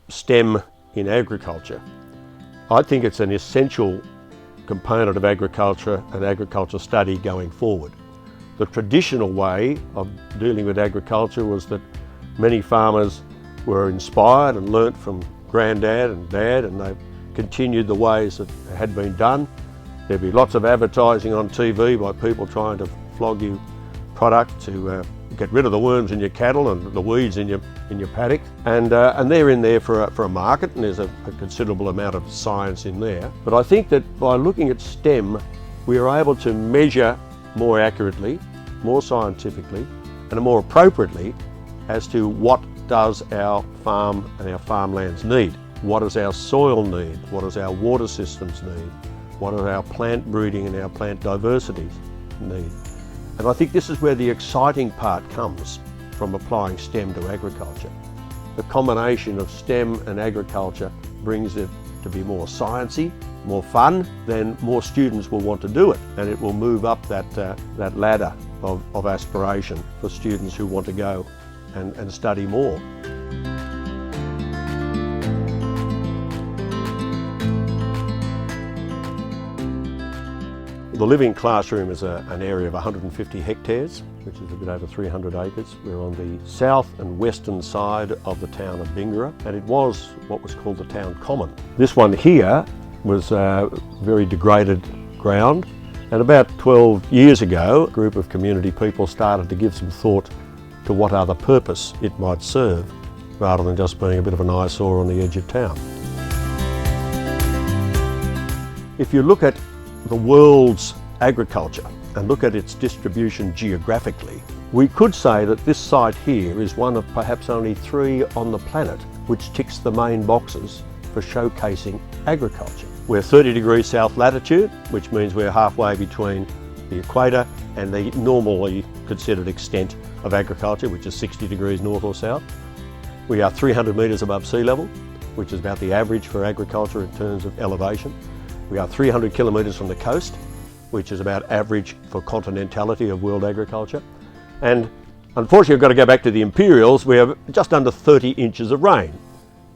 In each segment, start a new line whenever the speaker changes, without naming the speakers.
STEM in agriculture, I think it's an essential component of agriculture and agriculture study going forward. The traditional way of dealing with agriculture was that many farmers were inspired and learnt from granddad and dad, and they've continued the ways that had been done. There'd be lots of advertising on TV by people trying to flog you product to get rid of the worms in your cattle and the weeds in your paddock, and they're in there for a market, and there's a considerable amount of science in there. But I think that by looking at STEM, we are able to measure more accurately, more scientifically, and more appropriately as to what does our farm and our farmlands need. What does our soil need? What does our water systems need? What do our plant breeding and our plant diversities need? And I think this is where the exciting part comes from applying STEM to agriculture. The combination of STEM and agriculture brings it to be more sciencey, more fun, then more students will want to do it, and it will move up that ladder of aspiration for students who want to go and study more. The living classroom is an area of 150 hectares, which is a bit over 300 acres. We're on the south and western side of the town of Bingara, and it was what was called the town common. This one here was very degraded ground, and about 12 years ago, a group of community people started to give some thought to what other purpose it might serve, rather than just being a bit of an eyesore on the edge of town. If you look at the world's agriculture and look at its distribution geographically, we could say that this site here is one of perhaps only 3 on the planet which ticks the main boxes for showcasing agriculture. We're 30 degrees south latitude, which means we're halfway between the equator and the normally considered extent of agriculture, which is 60 degrees north or south. We are 300 metres above sea level, which is about the average for agriculture in terms of elevation. We are 300 kilometres from the coast, which is about average for continentality of world agriculture. And unfortunately, I've got to go back to the imperials. We have just under 30 inches of rain,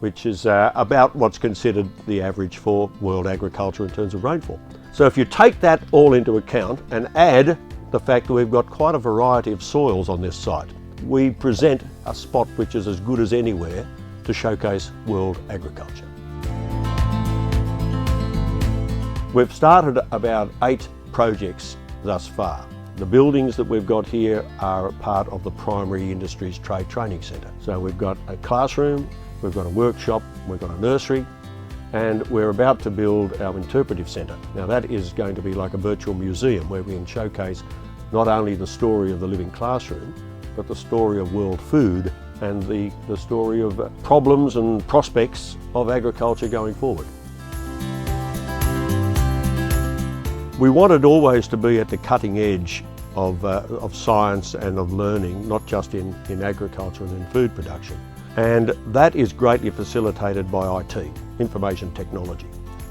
which is about what's considered the average for world agriculture in terms of rainfall. So if you take that all into account and add the fact that we've got quite a variety of soils on this site, we present a spot which is as good as anywhere to showcase world agriculture. We've started about 8 projects thus far. The buildings that we've got here are part of the Primary Industries Trade Training Centre. So we've got a classroom, we've got a workshop, we've got a nursery, and we're about to build our interpretive centre. Now that is going to be like a virtual museum where we can showcase not only the story of the living classroom, but the story of world food and the story of problems and prospects of agriculture going forward. We wanted always to be at the cutting edge of science and of learning, not just in agriculture and in food production. And that is greatly facilitated by IT, information technology.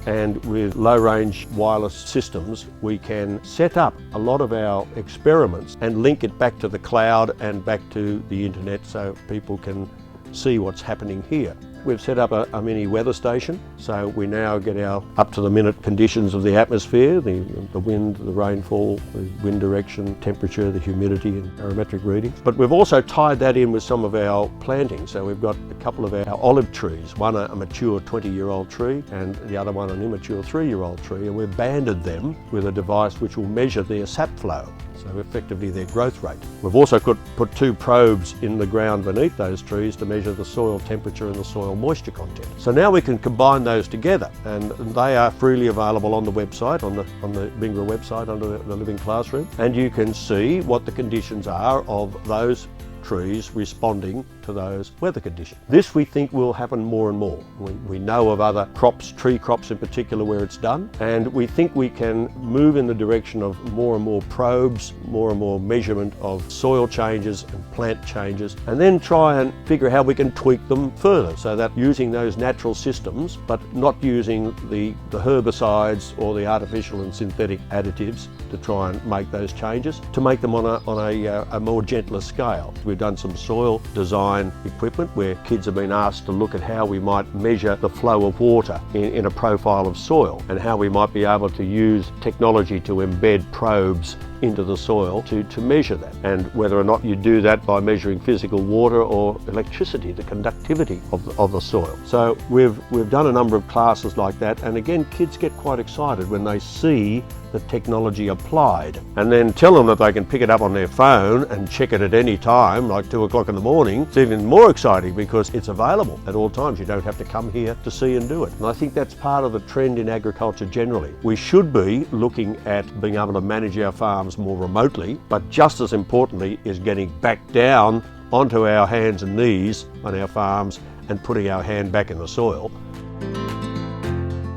And with low-range wireless systems, we can set up a lot of our experiments and link it back to the cloud and back to the internet so people can see what's happening here. We've set up a mini weather station, so we now get our up-to-the-minute conditions of the atmosphere, the wind, the rainfall, the wind direction, temperature, the humidity and barometric readings. But we've also tied that in with some of our planting. So we've got a couple of our olive trees, one a mature 20-year-old tree and the other one an immature 3-year-old tree, and we've banded them with a device which will measure their sap flow, so effectively their growth rate. We've also put 2 probes in the ground beneath those trees to measure the soil temperature and the soil moisture content. So now we can combine those together, and they are freely available on the website, on the Bingara website under the Living Classroom, and you can see what the conditions are of those trees responding to those weather conditions. This we think will happen more and more. We know of other crops, tree crops in particular, where it's done, and we think we can move in the direction of more and more probes, more and more measurement of soil changes and plant changes, and then try and figure how we can tweak them further so that using those natural systems but not using the herbicides or the artificial and synthetic additives to try and make those changes, to make them on a more gentler scale. we've done some soil design equipment where kids have been asked to look at how we might measure the flow of water in a profile of soil, and how we might be able to use technology to embed probes into the soil to measure that, and whether or not you do that by measuring physical water or electricity, the conductivity of the soil. So we've done a number of classes like that, and again, kids get quite excited when they see the technology applied, and then tell them that they can pick it up on their phone and check it at any time, like 2 o'clock in the morning. It's even more exciting because it's available at all times. You don't have to come here to see and do it. And I think that's part of the trend in agriculture generally. We should be looking at being able to manage our farms more remotely, but just as importantly is getting back down onto our hands and knees on our farms and putting our hand back in the soil.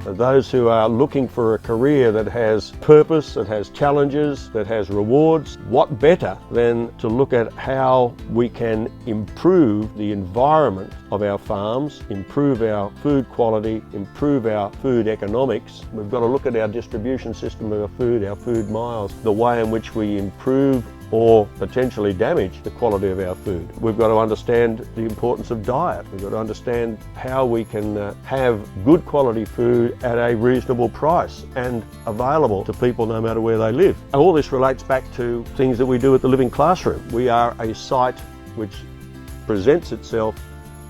Those who are looking for a career that has purpose, that has challenges, that has rewards, what better than to look at how we can improve the environment of our farms, improve our food quality, improve our food economics. We've got to look at our distribution system of our food miles, the way in which we improve or potentially damage the quality of our food. We've got to understand the importance of diet. We've got to understand how we can have good quality food at a reasonable price and available to people no matter where they live. And all this relates back to things that we do at the Living Classroom. We are a site which presents itself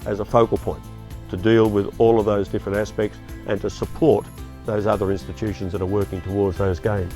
as a focal point to deal with all of those different aspects and to support those other institutions that are working towards those gains.